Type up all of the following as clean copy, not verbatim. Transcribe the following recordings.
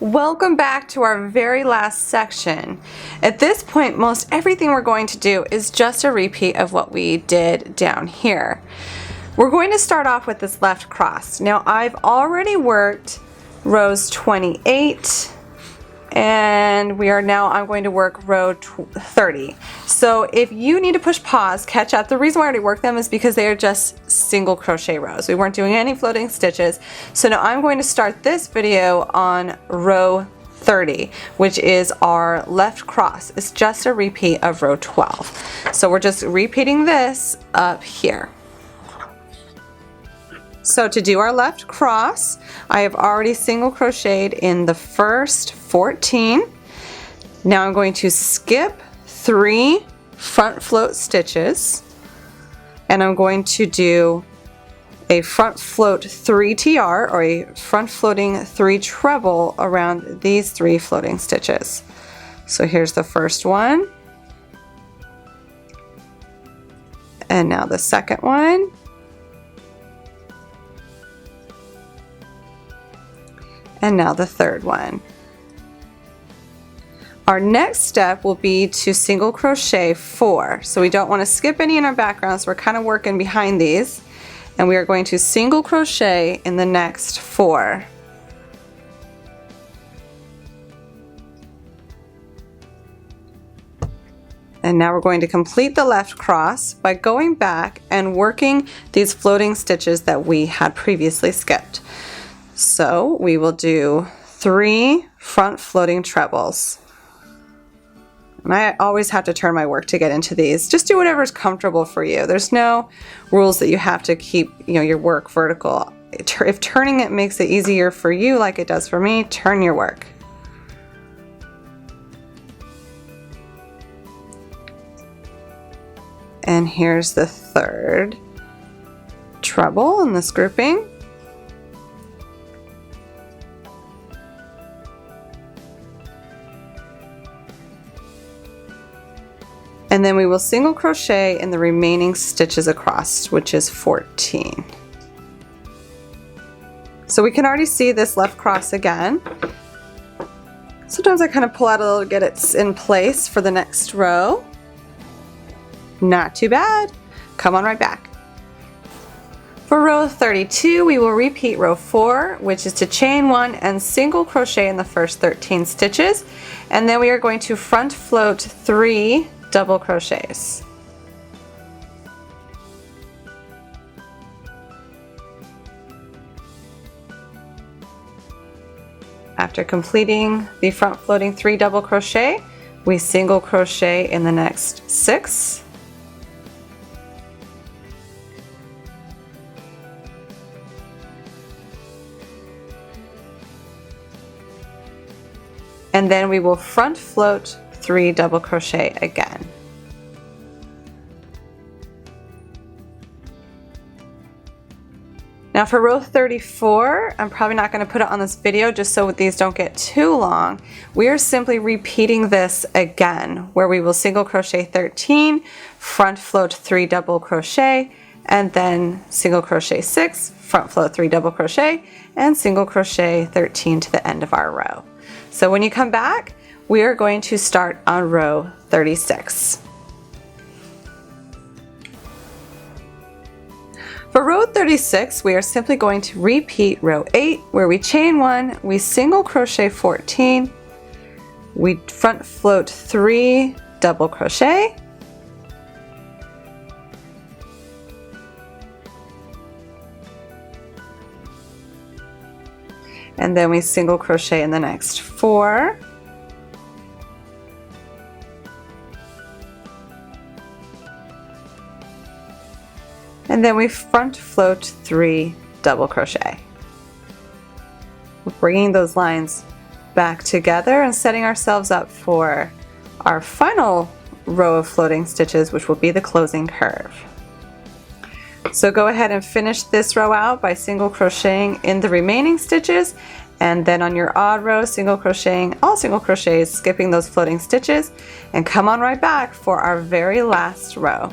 Welcome back to our very last section. At this point, most everything we're going to do is just a repeat of what we did down here. We're going to start off with this left cross. Now I've already worked rows 28 and I'm going to work row 30. So if you need to push pause, catch up. The reason why I already worked them is because they are just single crochet rows. We weren't doing any floating stitches. So now I'm going to start this video on row 30, which is our left cross. It's just a repeat of row 12. So we're just repeating this up here. So to do our left cross, I have already single crocheted in the first 14. Now I'm going to skip 3 front float stitches and I'm going to do a front float 3 TR or a front floating 3 treble around these 3 floating stitches. So here's the first one, and now the second one. And now the third one. Our next step will be to single crochet 4. So we don't want to skip any in our background, so we're kind of working behind these. And we are going to single crochet in the next 4. And now we're going to complete the left cross by going back and working these floating stitches that we had previously skipped. So we will do 3 front floating trebles. And I always have to turn my work to get into these. Just do whatever is comfortable for you. There's no rules that you have to keep, your work vertical. If turning it makes it easier for you like it does for me, turn your work. And here's the third treble in this grouping. And then we will single crochet in the remaining stitches across, which is 14. So we can already see this left cross again. Sometimes I kind of pull out a little to get it in place for the next row. Not too bad. Come on right back. For row 32, we will repeat row 4, which is to chain 1 and single crochet in the first 13 stitches. And then we are going to front float 3 double crochets. After completing the front floating 3 double crochet, we single crochet in the next 6. And then we will front float 3 double crochet again. Now for row 34, I'm probably not going to put it on this video just so these don't get too long. We are simply repeating this again, where we will single crochet 13, front float 3 double crochet, and then single crochet 6, front float 3 double crochet, and single crochet 13 to the end of our row. So when you come back, we are going to start on row 36. For row 36, we are simply going to repeat row 8, where we chain 1, we single crochet 14, we front float 3 double crochet, and then we single crochet in the next 4. And then we front float 3 double crochet. We're bringing those lines back together and setting ourselves up for our final row of floating stitches, which will be the closing curve. So go ahead and finish this row out by single crocheting in the remaining stitches, and then on your odd row, single crocheting all single crochets, skipping those floating stitches, and come on right back for our very last row.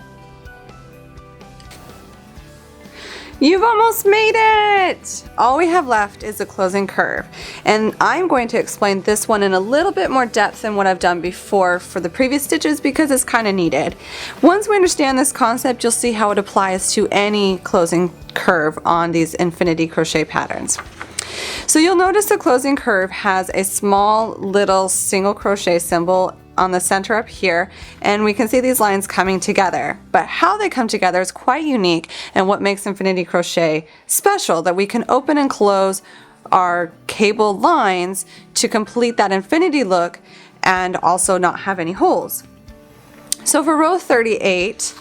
You've almost made it! All we have left is the closing curve, and I'm going to explain this one in a little bit more depth than what I've done before for the previous stitches because it's kind of needed. Once we understand this concept, you'll see how it applies to any closing curve on these Infinity crochet patterns. So you'll notice the closing curve has a small little single crochet symbol on the center up here, and we can see these lines coming together. But how they come together is quite unique and what makes Infinity Crochet special, that we can open and close our cable lines to complete that infinity look and also not have any holes. So for row 38,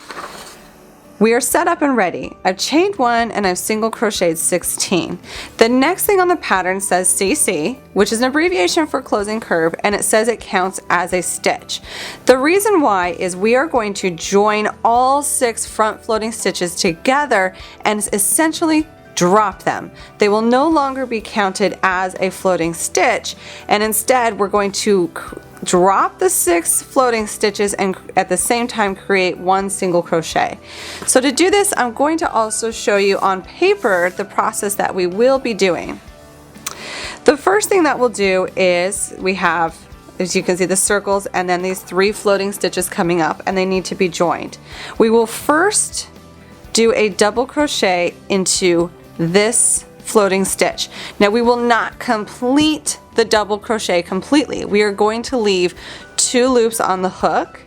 we are set up and ready. I've chained 1 and I've single crocheted 16. The next thing on the pattern says CC, which is an abbreviation for closing curve, and it says it counts as a stitch. The reason why is we are going to join all 6 front floating stitches together and essentially drop them. They will no longer be counted as a floating stitch, and instead we're going to drop the 6 floating stitches and at the same time create 1 single crochet. So to do this, I'm going to also show you on paper the process that we will be doing. The first thing that we'll do is we have, as you can see, the circles and then these 3 floating stitches coming up, and they need to be joined. We will first do a double crochet into this floating stitch. Now we will not complete the double crochet completely. We are going to leave 2 loops on the hook.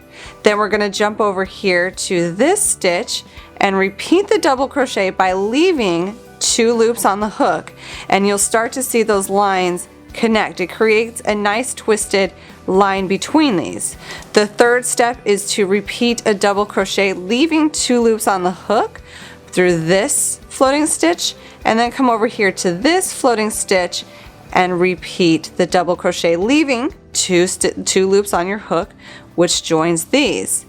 Then we're going to jump over here to this stitch and repeat the double crochet by leaving 2 loops on the hook, and you'll start to see those lines connect. It creates a nice twisted line between these. The third step is to repeat a double crochet, leaving 2 loops on the hook through this floating stitch, and then come over here to this floating stitch and repeat the double crochet, leaving 2 loops on your hook, which joins these.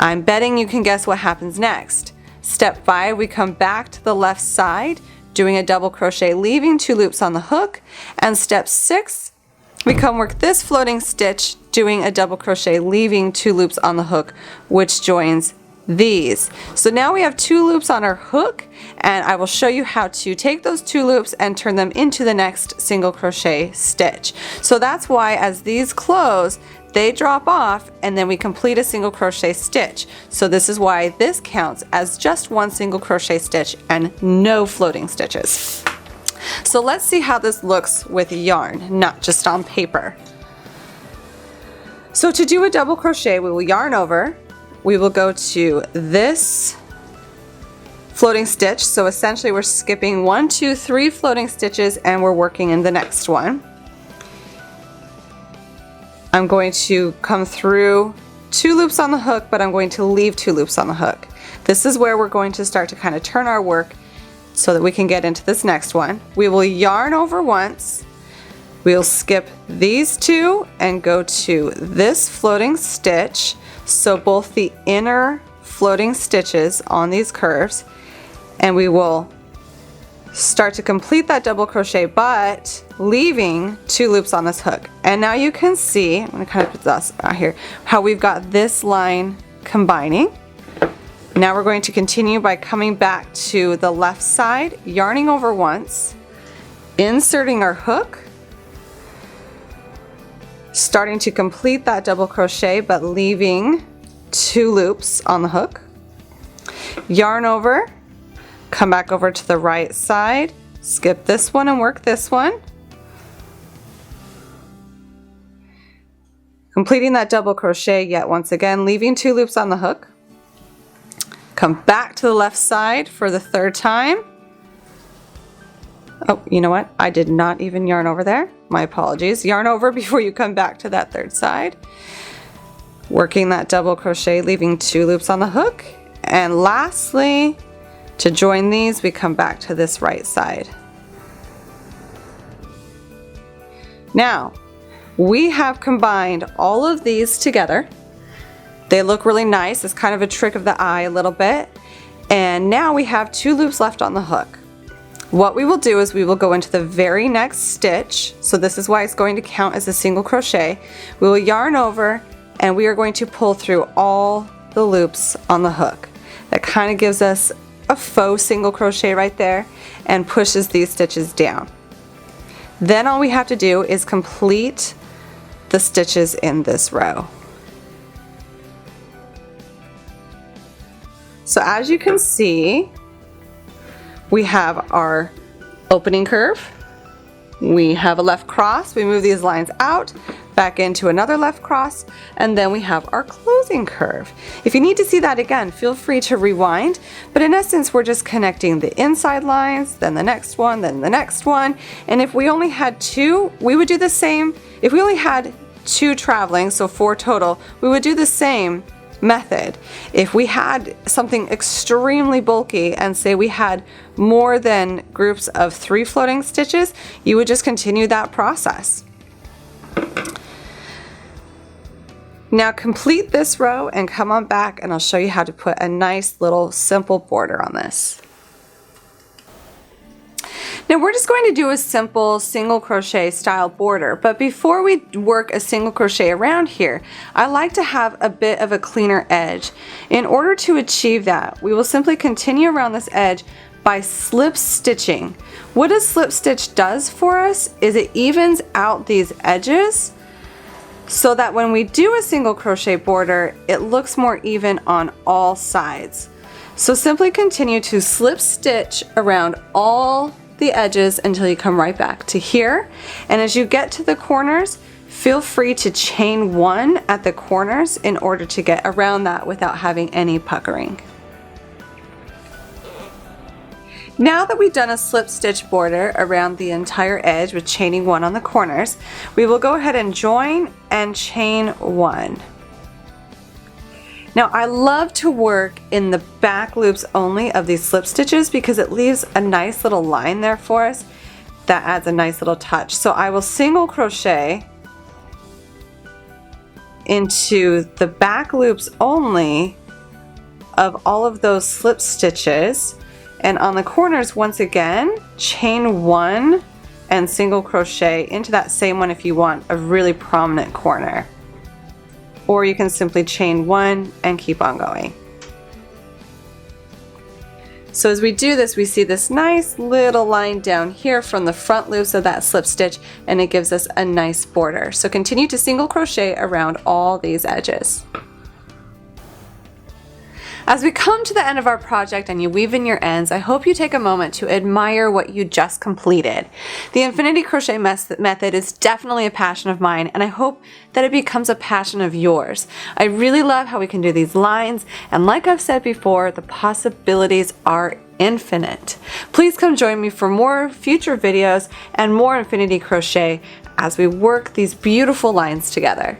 I'm betting you can guess what happens next. Step 5, we come back to the left side, doing a double crochet, leaving 2 loops on the hook, and step 6, we come work this floating stitch, doing a double crochet, leaving 2 loops on the hook, which joins these. So now we have 2 loops on our hook, and I will show you how to take those 2 loops and turn them into the next single crochet stitch. So that's why as these close, they drop off and then we complete a single crochet stitch. So this is why this counts as just 1 single crochet stitch and no floating stitches. So let's see how this looks with yarn, not just on paper. So to do a double crochet, we will yarn over. We will go to this floating stitch. So essentially we're skipping 1, 2, 3 floating stitches and we're working in the next one. I'm going to come through 2 loops on the hook, but I'm going to leave 2 loops on the hook. This is where we're going to start to kind of turn our work so that we can get into this next one. We will yarn over once. We'll skip these 2 and go to this floating stitch. So both the inner floating stitches on these curves, and we will start to complete that double crochet but leaving 2 loops on this hook. And now you can see, I'm going to kind of put this out here, how we've got this line combining. Now we're going to continue by coming back to the left side, yarning over once, inserting our hook, starting to complete that double crochet but leaving 2 loops on the hook, yarn over, come back over to the right side, skip this one and work this one, completing that double crochet yet once again, leaving 2 loops on the hook, come back to the left side for the 3rd time. Oh, you know what? I did not even yarn over there. My apologies. Yarn over before you come back to that 3rd side. Working that double crochet, leaving 2 loops on the hook. And lastly, to join these, we come back to this right side. Now, we have combined all of these together. They look really nice. It's kind of a trick of the eye a little bit. And now we have 2 loops left on the hook. What we will do is we will go into the very next stitch. So this is why it's going to count as a single crochet. We will yarn over and we are going to pull through all the loops on the hook. That kind of gives us a faux single crochet right there and pushes these stitches down. Then all we have to do is complete the stitches in this row. So as you can see, we have our opening curve, we have a left cross, we move these lines out, back into another left cross, and then we have our closing curve. If you need to see that again, feel free to rewind, but in essence we're just connecting the inside lines, then the next one, then the next one, and if we only had two, we would do the same. If we only had two traveling, so 4 total, we would do the same method. If we had something extremely bulky and say we had more than groups of 3 floating stitches, you would just continue that process. Now complete this row and come on back and I'll show you how to put a nice little simple border on this. Now we're just going to do a simple single crochet style border, but before we work a single crochet around here, I like to have a bit of a cleaner edge. In order to achieve that, we will simply continue around this edge by slip stitching. What a slip stitch does for us is it evens out these edges so that when we do a single crochet border, it looks more even on all sides. So simply continue to slip stitch around all the edges until you come right back to here, and as you get to the corners, feel free to chain 1 at the corners in order to get around that without having any puckering. Now that we've done a slip stitch border around the entire edge with chaining 1 on the corners, we will go ahead and join and chain 1. Now I love to work in the back loops only of these slip stitches because it leaves a nice little line there for us that adds a nice little touch. So I will single crochet into the back loops only of all of those slip stitches, and on the corners once again chain 1 and single crochet into that same one if you want a really prominent corner. Or you can simply chain 1 and keep on going. So as we do this, we see this nice little line down here from the front loops of that slip stitch, and it gives us a nice border. So continue to single crochet around all these edges. As we come to the end of our project and you weave in your ends, I hope you take a moment to admire what you just completed. The Infinity Crochet method is definitely a passion of mine, and I hope that it becomes a passion of yours. I really love how we can do these lines, and like I've said before, the possibilities are infinite. Please come join me for more future videos and more Infinity Crochet as we work these beautiful lines together.